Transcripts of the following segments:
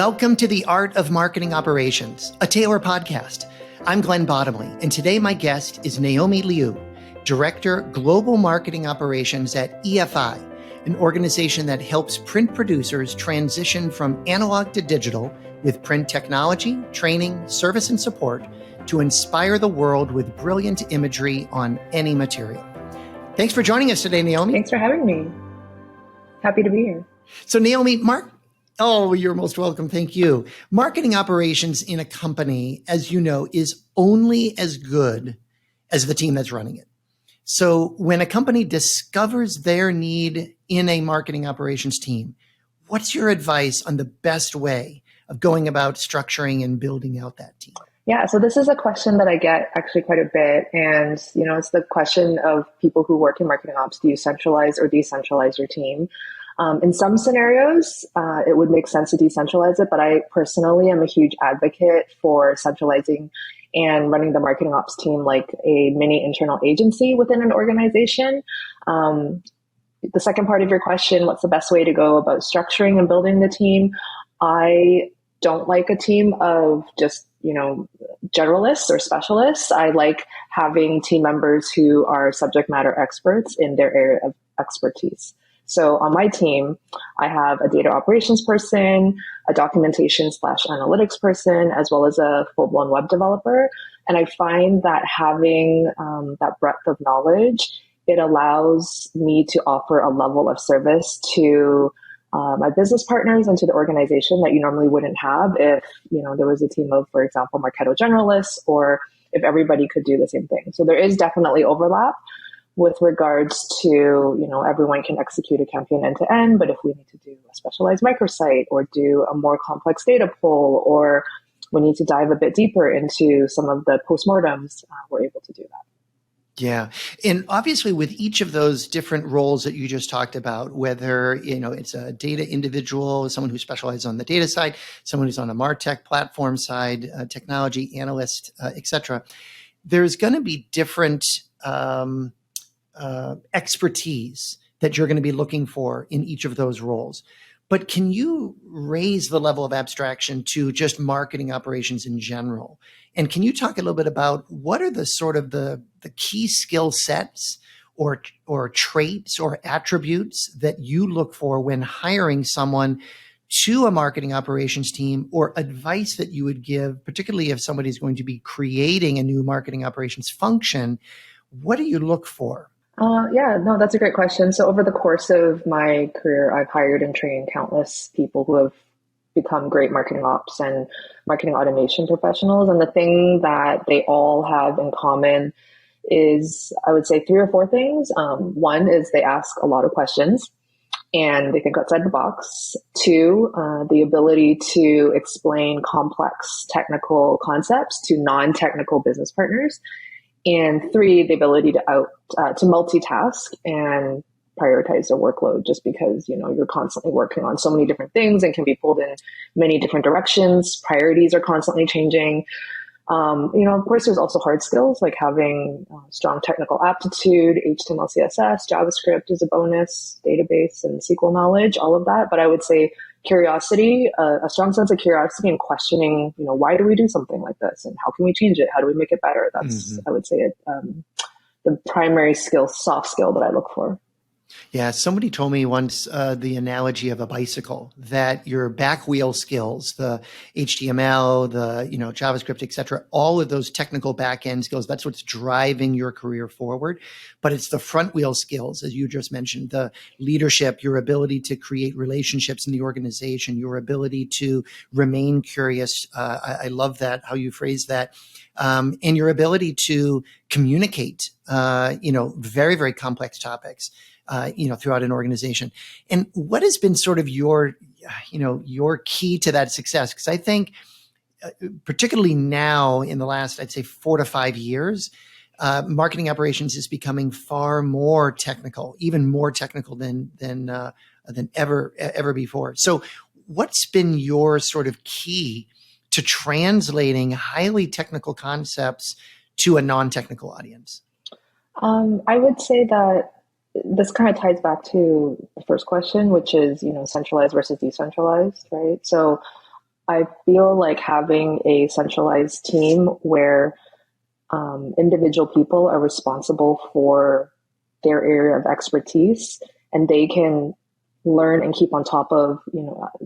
Welcome to the Art of Marketing Operations, a Taylor podcast. I'm Glenn Bottomley, and today my guest is Naomi Liu, Director, Global Marketing Operations at EFI, an organization that helps print producers transition from analog to digital with print technology, training, service, and support to inspire the world with brilliant imagery on any material. Thanks for joining us today, Naomi. Thanks for having me. Happy to be here. So Naomi, Oh, you're most welcome. Thank you. Marketing operations in a company, as you know, is only as good as the team that's running it. So when a company discovers their need in a marketing operations team, what's your advice on the best way of going about structuring and building out that team? Yeah, so this is a question that I get actually quite a bit. And, it's the question of people who work in marketing ops, do you centralize or decentralize your team? In some scenarios, it would make sense to decentralize it, but I personally am a huge advocate for centralizing and running the marketing ops team like a mini internal agency within an organization. The second part of your question, what's the best way to go about structuring and building the team? I don't like a team of just, generalists or specialists. I like having team members who are subject matter experts in their area of expertise. So on my team, I have a data operations person, a documentation/analytics person, as well as a full-blown web developer. And I find that having that breadth of knowledge, it allows me to offer a level of service to my business partners and to the organization that you normally wouldn't have if, there was a team of, for example, Marketo generalists, or if everybody could do the same thing. So there is definitely overlap with regards to, everyone can execute a campaign end to end, but if we need to do a specialized microsite or do a more complex data pull, or we need to dive a bit deeper into some of the postmortems, we're able to do that. Yeah. And obviously with each of those different roles that you just talked about, whether, it's a data individual, someone who specializes on the data side, someone who's on a MarTech platform side, technology analyst, et cetera, there's going to be different expertise that you're going to be looking for in each of those roles. But can you raise the level of abstraction to just marketing operations in general? And can you talk a little bit about what are the sort of the key skill sets or traits or attributes that you look for when hiring someone to a marketing operations team, or advice that you would give, particularly if somebody's going to be creating a new marketing operations function? What do you look for? That's a great question. So over the course of my career, I've hired and trained countless people who have become great marketing ops and marketing automation professionals. And the thing that they all have in common is, I would say, 3 or 4 things. One is they ask a lot of questions and they think outside the box. 2, the ability to explain complex technical concepts to non-technical business partners. And 3, the ability to multitask and prioritize their workload, just because, you're constantly working on so many different things and can be pulled in many different directions. Priorities are constantly changing. Of course, there's also hard skills like having strong technical aptitude, HTML, CSS, JavaScript is a bonus, database and SQL knowledge, all of that. But I would say curiosity, a strong sense of curiosity and questioning, why do we do something like this and how can we change it? How do we make it better? That's, I would say, the primary soft skill that I look for. Yeah, somebody told me once the analogy of a bicycle, that your back wheel skills, the HTML, the JavaScript, et cetera, all of those technical back end skills, that's what's driving your career forward. But it's the front wheel skills, as you just mentioned, the leadership, your ability to create relationships in the organization, your ability to remain curious. I love that, how you phrase that. And your ability to communicate, very, very complex topics, throughout an organization. And what has been sort of your key to that success? Because I think, particularly now in the last, I'd say 4 to 5 years, marketing operations is becoming far more technical, even more technical than ever before. So what's been your sort of key to translating highly technical concepts to a non-technical audience? I would say that this kind of ties back to the first question, which is, centralized versus decentralized, right? So I feel like having a centralized team where individual people are responsible for their area of expertise and they can learn and keep on top of,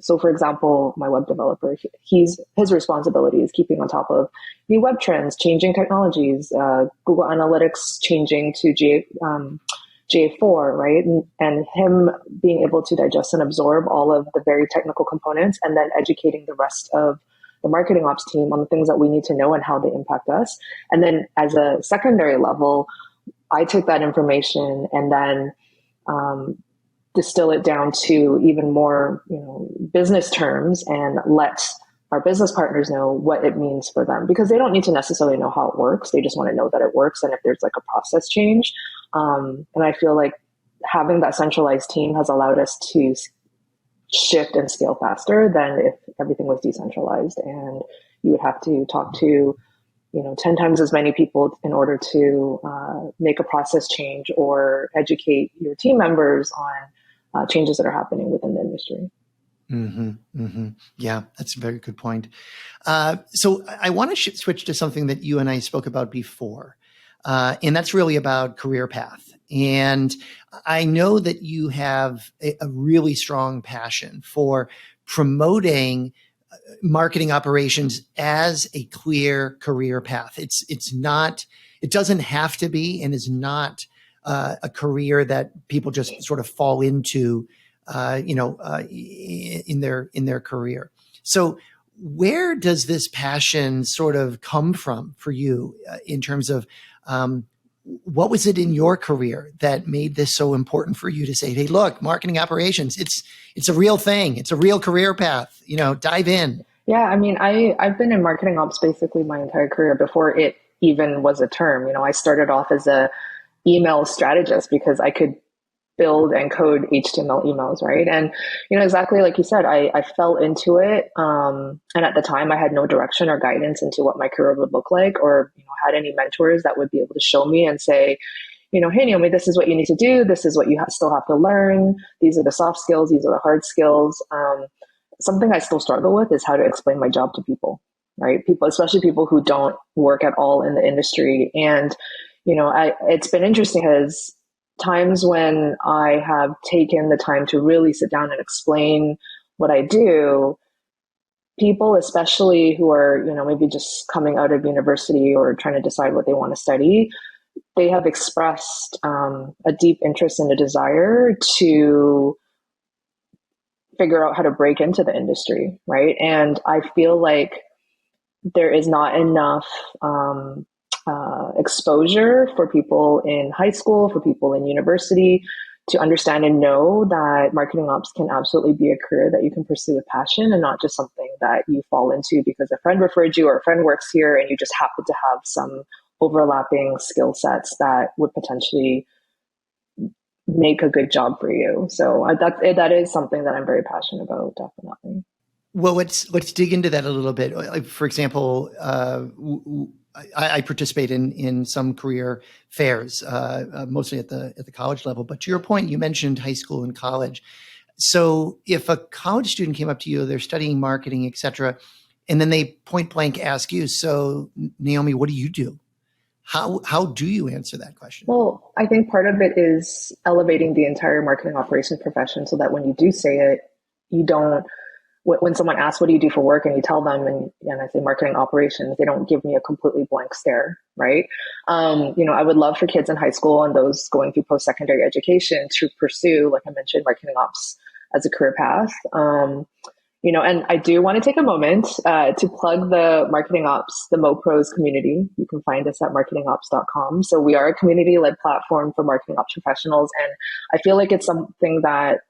so for example, my web developer, his responsibility is keeping on top of new web trends, changing technologies, Google Analytics changing to GA4, right? And him being able to digest and absorb all of the very technical components and then educating the rest of the marketing ops team on the things that we need to know and how they impact us. And then as a secondary level, I took that information and then distill it down to even more, business terms and let our business partners know what it means for them, because they don't need to necessarily know how it works. They just want to know that it works and if there's like a process change. And I feel like having that centralized team has allowed us to shift and scale faster than if everything was decentralized and you would have to talk to 10 times as many people in order to make a process change or educate your team members on changes that are happening within the industry. Mm-hmm, mm-hmm. Yeah, that's a very good point. So I want to switch to something that you and I spoke about before, and that's really about career path. And I know that you have a really strong passion for promoting marketing operations as a clear career path. It doesn't have to be, and is not a career that people just sort of fall into, in their career. So where does this passion sort of come from for you in terms of, what was it in your career that made this so important for you to say, hey, look, marketing operations, it's a real thing. It's a real career path, dive in. Yeah. I mean, I've been in marketing ops basically my entire career before it even was a term. I started off as a email strategist because I could build and code HTML emails, right? And, exactly like you said, I fell into it. And at the time I had no direction or guidance into what my career would look like, or, had any mentors that would be able to show me and say, hey, Naomi, this is what you need to do. This is what you still have to learn. These are the soft skills. These are the hard skills. Something I still struggle with is how to explain my job to people, right? People, especially people who don't work at all in the industry. And, it's been interesting because times when I have taken the time to really sit down and explain what I do, people, especially who are, maybe just coming out of university or trying to decide what they want to study, they have expressed a deep interest and a desire to figure out how to break into the industry, right? And I feel like there is not enough exposure for people in high school, for people in university, to understand and know that marketing ops can absolutely be a career that you can pursue with passion and not just something that you fall into because a friend referred you or a friend works here and you just happen to have some overlapping skill sets that would potentially make a good job for you. So that is something that I'm very passionate about, definitely. Well, let's dig into that a little bit. For example, I participate in some career fairs, mostly at the college level. But to your point, you mentioned high school and college. So if a college student came up to you, they're studying marketing, et cetera, and then they point blank ask you, so Naomi, what do you do? How do you answer that question? Well, I think part of it is elevating the entire marketing operations profession so that when you do say it, you don't, when someone asks, what do you do for work? And you tell them, and I say marketing operations, they don't give me a completely blank stare, right? I would love for kids in high school and those going through post-secondary education to pursue, like I mentioned, marketing ops as a career path. And I do want to take a moment to plug the Marketing Ops, the MoPros community. You can find us at marketingops.com. So we are a community-led platform for marketing ops professionals. And I feel like it's something that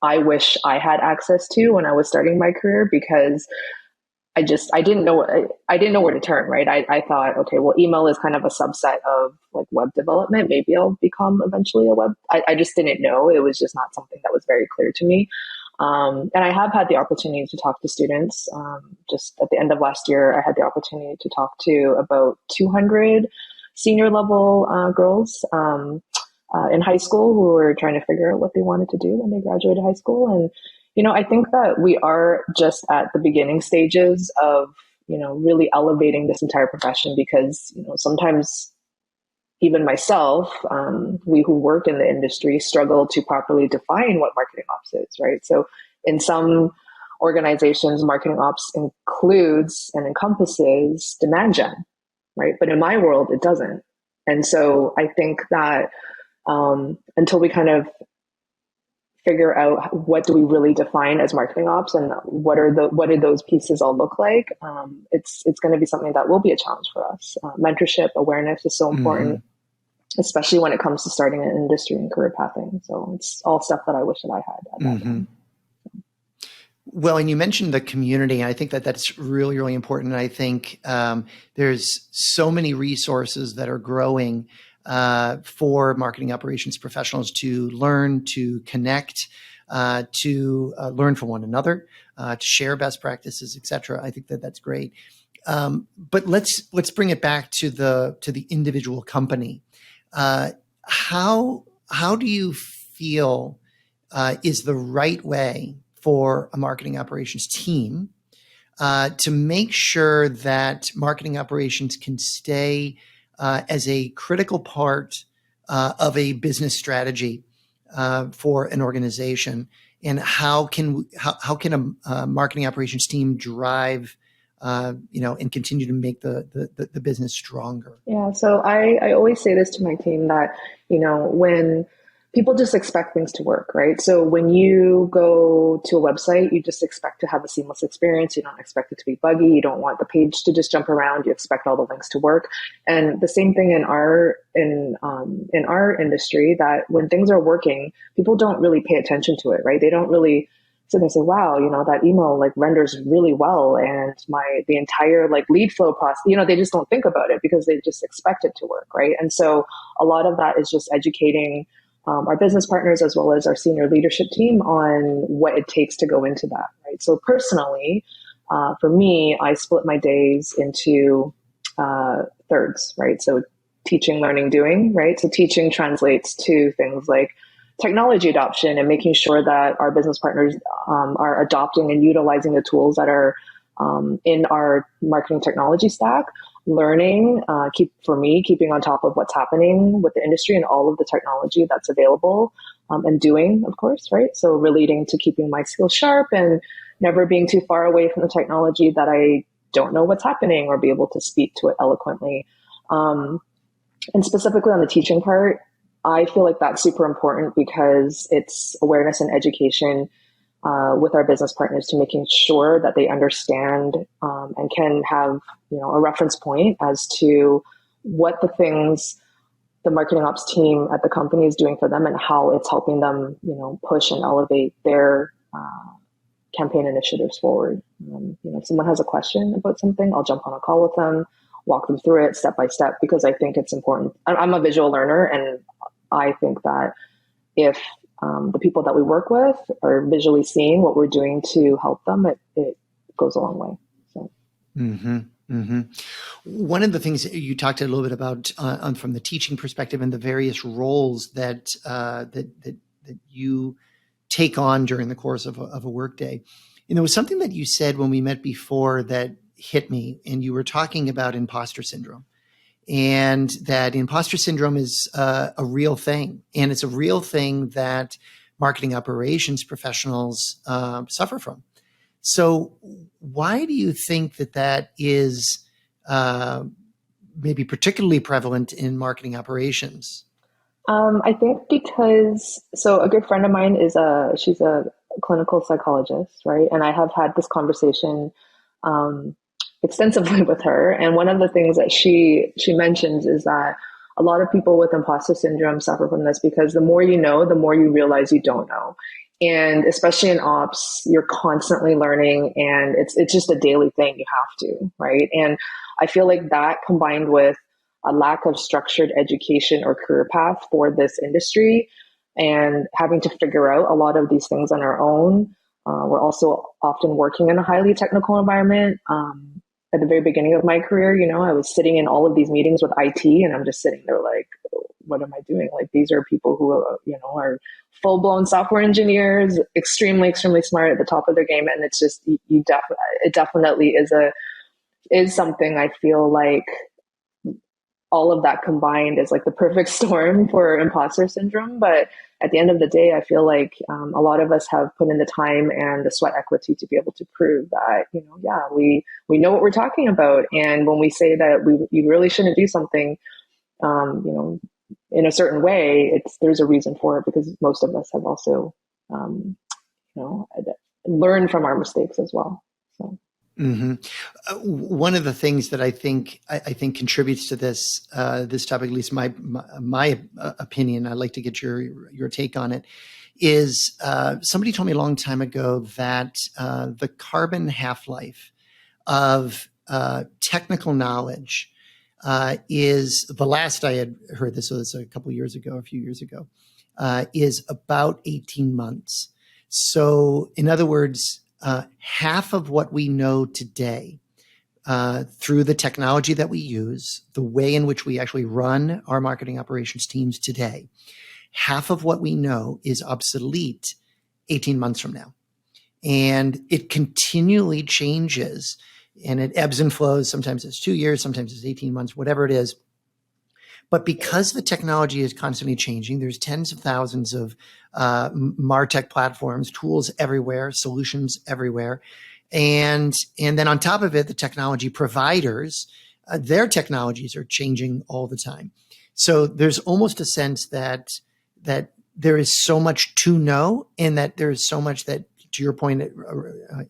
I wish I had access to when I was starting my career because I didn't know where to turn, right? I thought, okay, well, email is kind of a subset of like web development. Maybe I'll become eventually a web. I just didn't know. It was just not something that was very clear to me. And I have had the opportunity to talk to students. Just at the end of last year, I had the opportunity to talk to about 200 senior level girls in high school who were trying to figure out what they wanted to do when they graduated high school. And, I think that we are just at the beginning stages of, really elevating this entire profession because, sometimes even myself, we who work in the industry struggle to properly define what marketing ops is, right? So in some organizations, marketing ops includes and encompasses demand gen, right? But in my world, it doesn't. And so I think that until we kind of figure out what do we really define as marketing ops and what do those pieces all look like, it's going to be something that will be a challenge for us. Mentorship awareness is so important, especially when it comes to starting an industry and career pathing. So it's all stuff that I wish that I had at that time. Well, and you mentioned the community, and I think that that's really, really important. And I think there's so many resources that are growing for marketing operations professionals to learn, to connect, to learn from one another, to share best practices, et cetera. I think that that's great. But let's bring it back to the individual company. How do you feel is the right way for a marketing operations team to make sure that marketing operations can stay as a critical part of a business strategy for an organization, and how can a marketing operations team drive and continue to make the business stronger? Yeah, so I always say this to my team that, when people just expect things to work, right? So when you go to a website, you just expect to have a seamless experience. You don't expect it to be buggy. You don't want the page to just jump around. You expect all the links to work. And the same thing in our industry, that when things are working, people don't really pay attention to it, right? They don't really sit there and say, wow, that email like renders really well, and the entire like lead flow process, they just don't think about it because they just expect it to work, right? And so a lot of that is just educating our business partners as well as our senior leadership team on what it takes to go into that, right? So personally, for me, I split my days into thirds, right? So teaching, learning, doing, right? So teaching translates to things like technology adoption and making sure that our business partners are adopting and utilizing the tools that are in our marketing technology stack. Learning, keeping on top of what's happening with the industry and all of the technology that's available, and doing, of course, right? So relating to keeping my skills sharp and never being too far away from the technology that I don't know what's happening or be able to speak to it eloquently. And specifically on the teaching part, I feel like that's super important because it's awareness and education with our business partners to making sure that they understand and can have a reference point as to what the things the marketing ops team at the company is doing for them and how it's helping them push and elevate their campaign initiatives forward. If someone has a question about something, I'll jump on a call with them, walk them through it step by step, because I think it's important. I'm a visual learner, and I think that if the people that we work with are visually seeing what we're doing to help them, it goes a long way. So. One of the things you talked a little bit about from the teaching perspective and the various roles that you take on during the course of a workday, it was something that you said when we met before that hit me, and you were talking about imposter syndrome. And that imposter syndrome is a real thing. And it's a real thing that marketing operations professionals suffer from. So why do you think that is maybe particularly prevalent in marketing operations? I think because, so a good friend of mine she's a clinical psychologist, right? And I have had this conversation extensively with her. And one of the things that she mentions is that a lot of people with imposter syndrome suffer from this because the more you know, the more you realize you don't know. And especially in ops, you're constantly learning, and it's just a daily thing. You have to, right? And I feel like that combined with a lack of structured education or career path for this industry and having to figure out a lot of these things on our own. We're also often working in a highly technical environment. At the very beginning of my career, I was sitting in all of these meetings with IT, and I'm just sitting there like, what am I doing? Like, these are people who, are full blown software engineers, extremely, extremely smart at the top of their game. And it's just, it definitely is something I feel like all of that combined is like the perfect storm for imposter syndrome. But at the end of the day, I feel like a lot of us have put in the time and the sweat equity to be able to prove that, yeah, we know what we're talking about. And when we say that you really shouldn't do something, in a certain way, there's a reason for it, because most of us have also, learned from our mistakes as well. So. Mm-hmm. One of the things that I think contributes to this topic, at least my opinion, I'd like to get your take on it, is somebody told me a long time ago that the carbon half-life of technical knowledge is, the last I had heard this, so it's a few years ago, is about 18 months. So in other words, half of what we know today through the technology that we use, the way in which we actually run our marketing operations teams today, half of what we know is obsolete 18 months from now. And it continually changes, and it ebbs and flows. Sometimes it's 2 years, sometimes it's 18 months, whatever it is. But because the technology is constantly changing, there's tens of thousands of MarTech platforms, tools everywhere, solutions everywhere. And then on top of it, the technology providers, their technologies are changing all the time. So there's almost a sense that there is so much to know, and that there is so much that, to your point,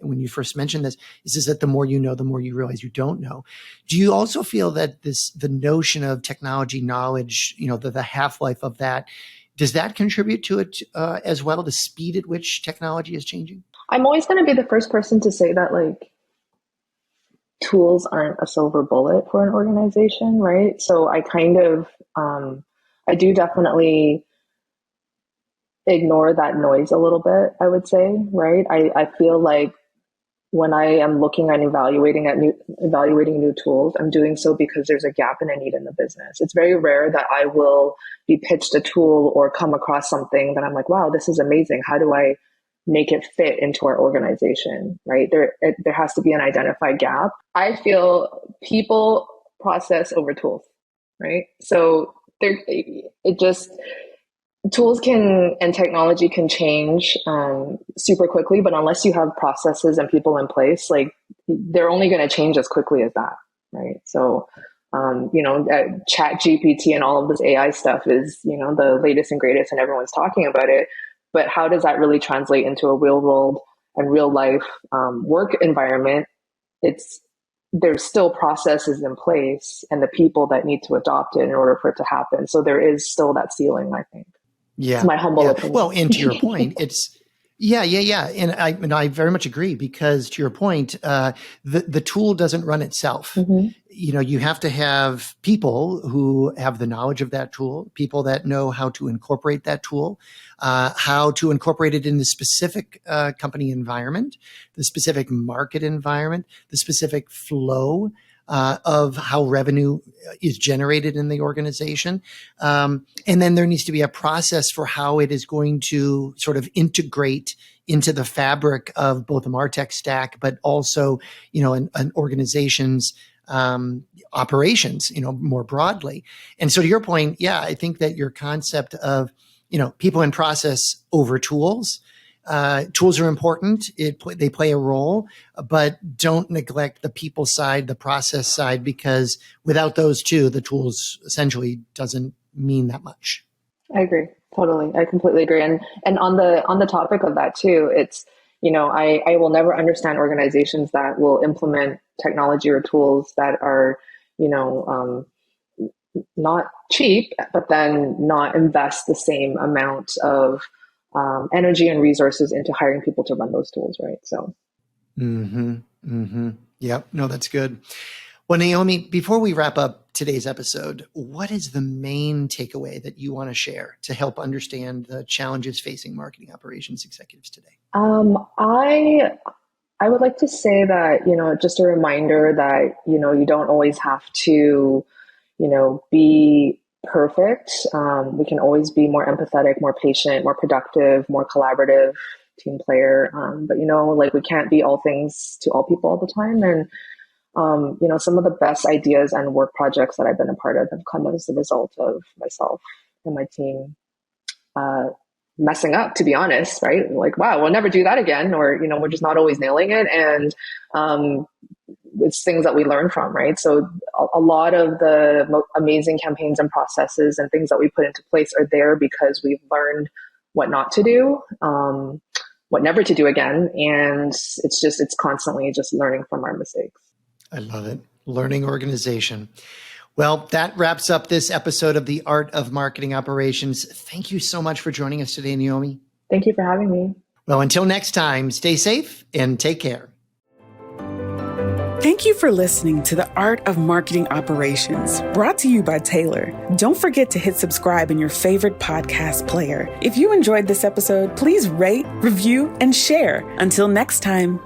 when you first mentioned this, is that the more you know, the more you realize you don't know. Do you also feel that the notion of technology knowledge, the half-life of that, does that contribute to it as well, the speed at which technology is changing? I'm always going to be the first person to say that, like, tools aren't a silver bullet for an organization, right? So I kind of, I do definitely ignore that noise a little bit, I would say, right? I feel like when I am looking at evaluating new tools, I'm doing so because there's a gap and a need in the business. It's very rare that I will be pitched a tool or come across something that I'm like, wow, this is amazing. How do I make it fit into our organization, right? There has to be an identified gap. I feel people process over tools, right? So tools and technology can change super quickly, but unless you have processes and people in place, like, they're only going to change as quickly as that, right? So, Chat GPT and all of this AI stuff is, the latest and greatest, and everyone's talking about it. But how does that really translate into a real world and real life work environment? There's still processes in place and the people that need to adopt it in order for it to happen. So there is still that ceiling, I think. Yeah. It's my humble opinion. Well, and to your point, it's yeah. And I very much agree, because to your point, the tool doesn't run itself. Mm-hmm. You have to have people who have the knowledge of that tool, people that know how to incorporate that tool, how to incorporate it in the specific company environment, the specific market environment, the specific flow of how revenue is generated in the organization. And then there needs to be a process for how it is going to sort of integrate into the fabric of both the MarTech stack, but also, an organization's operations, more broadly. And so to your point, yeah, I think that your concept of, people in process over tools, tools are important. They play a role, but don't neglect the people side, the process side, because without those two, the tools essentially doesn't mean that much. I agree. Totally. I completely agree. And on the topic of that too, it's, I will never understand organizations that will implement technology or tools that are, not cheap, but then not invest the same amount of energy and resources into hiring people to run those tools, right? So. Yep. No, that's good. Well, Naomi, before we wrap up today's episode, what is the main takeaway that you want to share to help understand the challenges facing marketing operations executives today? I would like to say that, just a reminder that, you don't always have to, be perfect. We can always be more empathetic, more patient, more productive, more collaborative team player. But like we can't be all things to all people all the time. And some of the best ideas and work projects that I've been a part of have come as a result of myself and my team messing up, to be honest, right? Like, wow, we'll never do that again. Or, we're just not always nailing it. And it's things that we learn from, right? So a lot of the amazing campaigns and processes and things that we put into place are there because we've learned what not to do, what never to do again. And it's constantly just learning from our mistakes. I love it. Learning organization. Well, that wraps up this episode of The Art of Marketing Operations. Thank you so much for joining us today, Naomi. Thank you for having me. Well, until next time, stay safe and take care. Thank you for listening to The Art of Marketing Operations, brought to you by Taylor. Don't forget to hit subscribe in your favorite podcast player. If you enjoyed this episode, please rate, review, and share. Until next time.